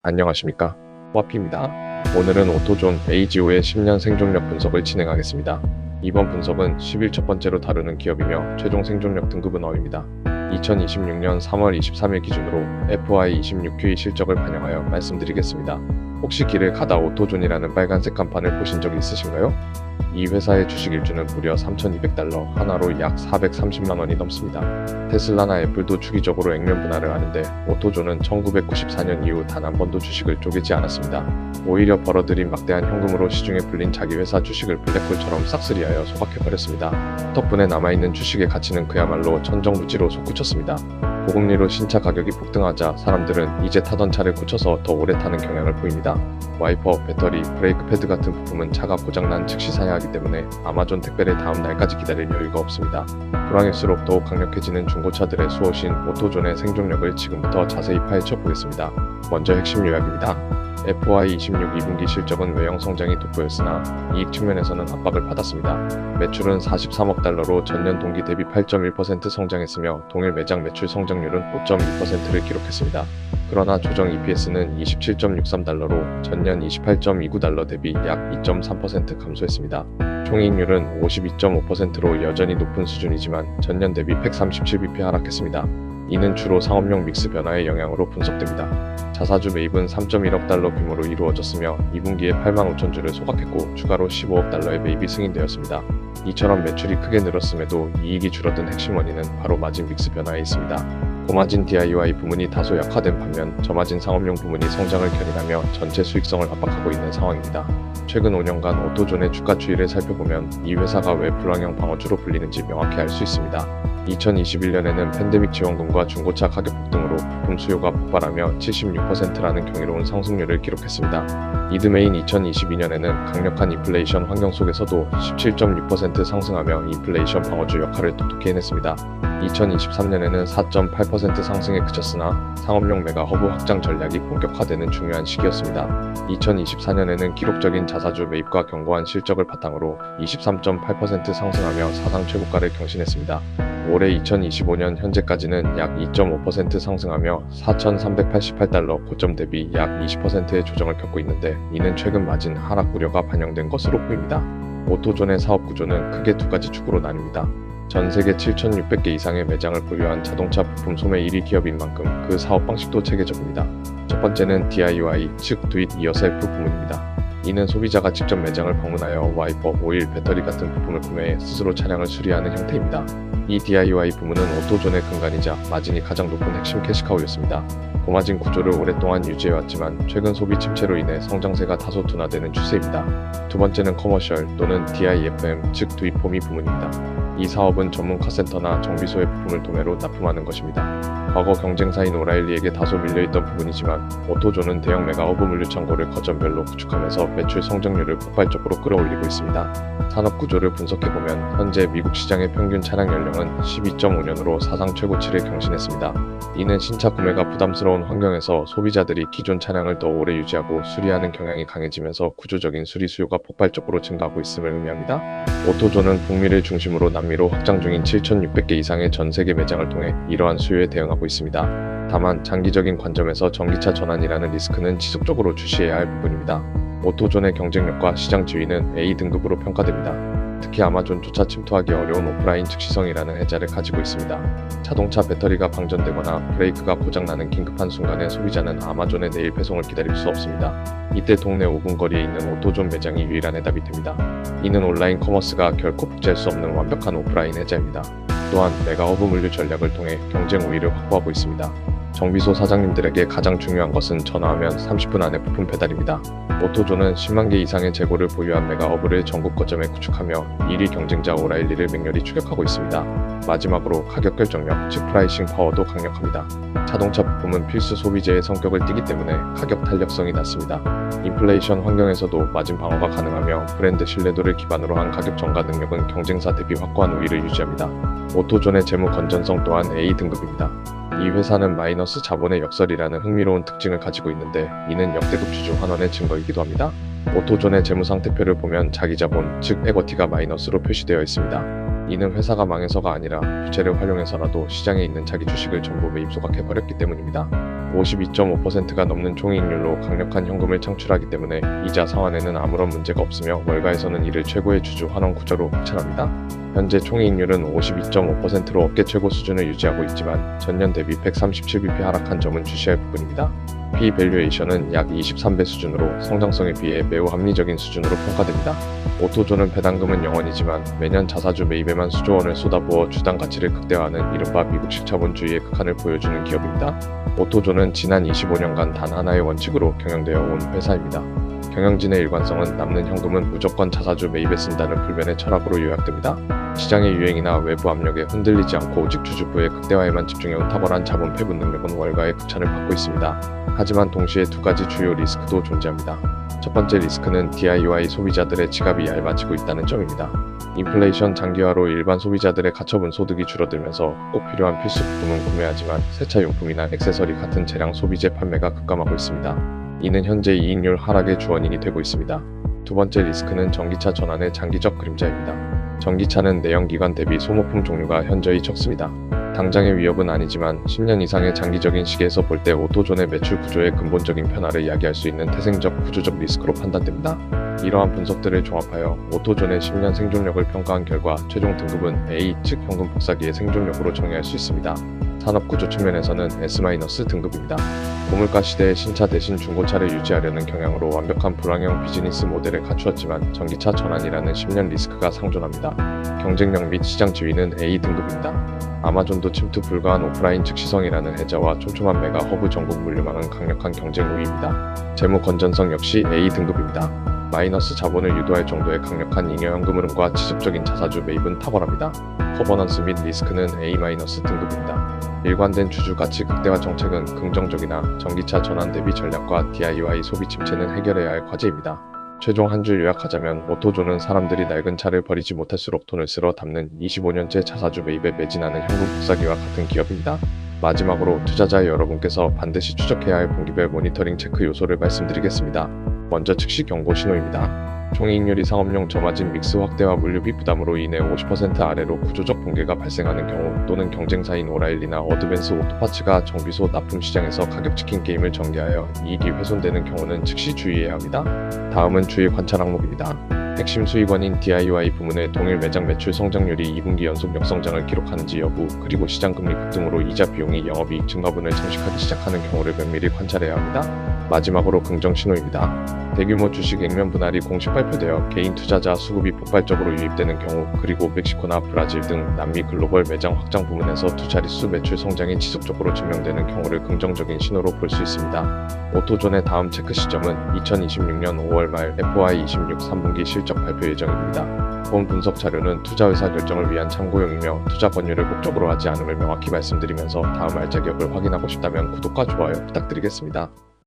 안녕하십니까, 호아피입니다. 오늘은 오토존 AGO의 10년 생존력 분석을 진행하겠습니다. 이번 분석은 11 첫 번째로 다루는 기업이며 최종 생존력 등급은 A입니다. 2026년 3월 23일 기준으로 FY26QE 실적을 반영하여 말씀드리겠습니다. 혹시 길을 가다 오토존이라는 빨간색 간판을 보신 적이 있으신가요? 이 회사의 주식 일주는 무려 3,200달러, 하나로 약 430만 원이 넘습니다. 테슬라나 애플도 주기적으로 액면 분할을 하는데 오토존은 1994년 이후 단 한 번도 주식을 쪼개지 않았습니다. 오히려 벌어들인 막대한 현금으로 시중에 불린 자기 회사 주식을 블랙홀처럼 싹쓸이하여 소각해버렸습니다. 덕분에 남아있는 주식의 가치는 그야말로 천정부지로 솟구쳤습니다. 고금리로 신차 가격이 폭등하자 사람들은 이제 타던 차를 고쳐서 더 오래 타는 경향을 보입니다. 와이퍼, 배터리, 브레이크 패드 같은 부품은 차가 고장난 즉시 사야 하기 때문에 아마존 택배를 다음 날까지 기다릴 여유가 없습니다. 불황일수록 더욱 강력해지는 중고차들의 수호신 오토존의 생존력을 지금부터 자세히 파헤쳐 보겠습니다. 먼저 핵심 요약입니다. FY26 2분기 실적은 외형 성장이 돋보였으나 이익 측면에서는 압박을 받았습니다. 매출은 43억 달러로 전년 동기 대비 8.1% 성장했으며 동일 매장 매출 성장률은 5.2%를 기록했습니다. 그러나 조정 EPS는 27.63달러로 전년 28.29달러 대비 약 2.3% 감소했습니다. 총이익률은 52.5%로 여전히 높은 수준이지만 전년 대비 137bp 하락했습니다. 이는 주로 상업용 믹스 변화의 영향으로 분석됩니다. 자사주 매입은 3.1억 달러 규모로 이루어졌으며 2분기에 8만 5천 주를 소각했고 추가로 15억 달러의 매입이 승인되었습니다. 이처럼 매출이 크게 늘었음에도 이익이 줄어든 핵심 원인은 바로 마진 믹스 변화에 있습니다. 고마진 DIY 부문이 다소 약화된 반면 저마진 상업용 부문이 성장을 견인하며 전체 수익성을 압박하고 있는 상황입니다. 최근 5년간 오토존의 주가 추이를 살펴보면 이 회사가 왜 불황형 방어주로 불리는지 명확히 알 수 있습니다. 2021년에는 팬데믹 지원금과 중고차 가격 폭등으로 부품 수요가 폭발하며 76%라는 경이로운 상승률을 기록했습니다. 이듬해인 2022년에는 강력한 인플레이션 환경 속에서도 17.6% 상승하며 인플레이션 방어주 역할을 똑똑히 해냈습니다. 2023년에는 4.8% 상승에 그쳤으나 상업용 메가 허브 확장 전략이 본격화되는 중요한 시기였습니다. 2024년에는 기록적인 자사주 매입과 견고한 실적을 바탕으로 23.8% 상승하며 사상 최고가를 경신했습니다. 올해 2025년 현재까지는 약 2.5% 상승하며 4,388달러 고점 대비 약 20%의 조정을 겪고 있는데 이는 최근 마진 하락 우려가 반영된 것으로 보입니다. 오토존의 사업 구조는 크게 두 가지 축으로 나뉩니다. 전 세계 7,600개 이상의 매장을 보유한 자동차 부품 소매 1위 기업인 만큼 그 사업 방식도 체계적입니다. 첫 번째는 DIY, 즉 Do It Yourself 부문입니다. 이는 소비자가 직접 매장을 방문하여 와이퍼, 오일, 배터리 같은 부품을 구매해 스스로 차량을 수리하는 형태입니다. 이 DIY 부문은 오토존의 근간이자 마진이 가장 높은 핵심 캐시카우였습니다. 고마진 구조를 오랫동안 유지해왔지만 최근 소비 침체로 인해 성장세가 다소 둔화되는 추세입니다. 두 번째는 커머셜 또는 DIFM, 즉 Do It For Me 부문입니다. 이 사업은 전문 카센터나 정비소의 부품을 도매로 납품하는 것입니다. 과거 경쟁사인 오라일리에게 다소 밀려있던 부분이지만 오토존은 대형 메가허브 물류창고를 거점별로 구축하면서 매출 성장률을 폭발적으로 끌어올리고 있습니다. 산업 구조를 분석해보면 현재 미국 시장의 평균 차량 연령은 12.5년으로 사상 최고치를 경신했습니다. 이는 신차 구매가 부담스러운 환경에서 소비자들이 기존 차량을 더 오래 유지하고 수리하는 경향이 강해지면서 구조적인 수리 수요가 폭발적으로 증가하고 있음을 의미합니다. 오토존은 북미를 중심으로 남미로 확장 중인 7,600개 이상의 전 세계 매장을 통해 이러한 수요에 대응하고 있습니다. 다만 장기적인 관점에서 전기차 전환이라는 리스크는 지속적으로 주시해야 할 부분입니다. 오토존의 경쟁력과 시장 지위는 A등급으로 평가됩니다. 특히 아마존조차 침투하기 어려운 오프라인 즉시성이라는 해자를 가지고 있습니다. 자동차 배터리가 방전되거나 브레이크가 고장나는 긴급한 순간에 소비자는 아마존의 내일 배송을 기다릴 수 없습니다. 이때 동네 5분 거리에 있는 오토존 매장이 유일한 해답이 됩니다. 이는 온라인 커머스가 결코 복제할 수 없는 완벽한 오프라인 해자입니다. 또한 메가허브 물류 전략을 통해 경쟁 우위를 확보하고 있습니다. 정비소 사장님들에게 가장 중요한 것은 전화하면 30분 안에 부품 배달입니다. 오토존은 10만 개 이상의 재고를 보유한 메가허브를 전국 거점에 구축하며 1위 경쟁자 오라일리를 맹렬히 추격하고 있습니다. 마지막으로 가격 결정력, 즉 프라이싱 파워도 강력합니다. 자동차 부품은 필수 소비재의 성격을 띠기 때문에 가격 탄력성이 낮습니다. 인플레이션 환경에서도 마진 방어가 가능하며 브랜드 신뢰도를 기반으로 한 가격 전가 능력은 경쟁사 대비 확고한 우위를 유지합니다. 오토존의 재무 건전성 또한 A등급입니다. 이 회사는 마이너스 자본의 역설이라는 흥미로운 특징을 가지고 있는데 이는 역대급 주주 환원의 증거이기도 합니다. 오토존의 재무상태표를 보면 자기자본, 즉 에거티가 마이너스로 표시되어 있습니다. 이는 회사가 망해서가 아니라 부채를 활용해서라도 시장에 있는 자기 주식을 전부 매입 소각해버렸기 때문입니다. 52.5%가 넘는 총이익률로 강력한 현금을 창출하기 때문에 이자 상환에는 아무런 문제가 없으며 월가에서는 이를 최고의 주주 환원 구조로 극찬합니다. 현재 총이익률은 52.5%로 업계 최고 수준을 유지하고 있지만 전년 대비 137bp 하락한 점은 주시할 부분입니다. P-밸류에이션은 약 23배 수준으로 성장성에 비해 매우 합리적인 수준으로 평가됩니다. 오토존은 배당금은 0원이지만 매년 자사주 매입에만 수조 원을 쏟아부어 주당 가치를 극대화하는 이른바 미국식 자본주의의 극한을 보여주는 기업입니다. 오토존은 지난 25년간 단 하나의 원칙으로 경영되어 온 회사입니다. 경영진의 일관성은 남는 현금은 무조건 자사주 매입에 쓴다는 불변의 철학으로 요약됩니다. 시장의 유행이나 외부 압력에 흔들리지 않고 오직 주주부의 극대화에만 집중해온 탁월한 자본 배분 능력은 월가의 극찬을 받고 있습니다. 하지만 동시에 두 가지 주요 리스크도 존재합니다. 첫 번째 리스크는 DIY 소비자들의 지갑이 얇아지고 있다는 점입니다. 인플레이션 장기화로 일반 소비자들의 가처분 소득이 줄어들면서 꼭 필요한 필수 부품은 구매하지만 세차용품이나 액세서리 같은 재량 소비재 판매가 급감하고 있습니다. 이는 현재 이익률 하락의 주원인이 되고 있습니다. 두 번째 리스크는 전기차 전환의 장기적 그림자입니다. 전기차는 내연기관 대비 소모품 종류가 현저히 적습니다. 당장의 위협은 아니지만 10년 이상의 장기적인 시기에서 볼 때 오토존의 매출 구조의 근본적인 변화를 야기할 수 있는 태생적 구조적 리스크로 판단됩니다. 이러한 분석들을 종합하여 오토존의 10년 생존력을 평가한 결과 최종 등급은 A, 즉 현금 복사기의 생존력으로 정의할 수 있습니다. 산업구조 측면에서는 S-등급입니다. 고물가 시대의 신차 대신 중고차를 유지하려는 경향으로 완벽한 불황형 비즈니스 모델을 갖추었지만 전기차 전환이라는 10년 리스크가 상존합니다. 경쟁력 및 시장 지위는 A등급입니다. 아마존도 침투 불가한 오프라인 즉시성이라는 해자와 촘촘한 메가 허브 전국 물류망은 강력한 경쟁 우위입니다. 재무 건전성 역시 A등급입니다. 마이너스 자본을 유도할 정도의 강력한 잉여 현금 흐름과 지속적인 자사주 매입은 탁월합니다. 커버넌스 및 리스크는 A-등급입니다. 일관된 주주 가치 극대화 정책은 긍정적이나 전기차 전환 대비 전략과 DIY 소비 침체는 해결해야 할 과제입니다. 최종 한 줄 요약하자면 오토존은 사람들이 낡은 차를 버리지 못할수록 돈을 쓸어 담는 25년째 자사주 매입에 매진하는 현금 복사기와 같은 기업입니다. 마지막으로 투자자 여러분께서 반드시 추적해야 할 분기별 모니터링 체크 요소를 말씀드리겠습니다. 먼저 즉시 경고 신호입니다. 총이익률이 상업용 저마진 믹스 확대와 물류비 부담으로 인해 50% 아래로 구조적 붕괴가 발생하는 경우 또는 경쟁사인 오라일리나 어드밴스 오토파츠가 정비소 납품 시장에서 가격 치킨 게임을 전개하여 이익이 훼손되는 경우는 즉시 주의해야 합니다. 다음은 주의 관찰 항목입니다. 핵심 수익원인 DIY 부문의 동일 매장 매출 성장률이 2분기 연속 역성장을 기록하는지 여부, 그리고 시장 금리 급등으로 이자 비용이 영업이익 증가분을 잠식하기 시작하는 경우를 면밀히 관찰해야 합니다. 마지막으로 긍정 신호입니다. 대규모 주식 액면 분할이 공식 발표되어 개인 투자자 수급이 폭발적으로 유입되는 경우, 그리고 멕시코나 브라질 등 남미 글로벌 매장 확장 부문에서 두 자릿수 매출 성장이 지속적으로 증명되는 경우를 긍정적인 신호로 볼 수 있습니다. 오토존의 다음 체크 시점은 2026년 5월 말 FY26 3분기 실적 발표 예정입니다. 본 분석 자료는 투자 의사 결정을 위한 참고용이며 투자 권유를 목적으로 하지 않음을 명확히 말씀드리면서 다음 알짜 기업을 확인하고 싶다면 구독과 좋아요 부탁드리겠습니다.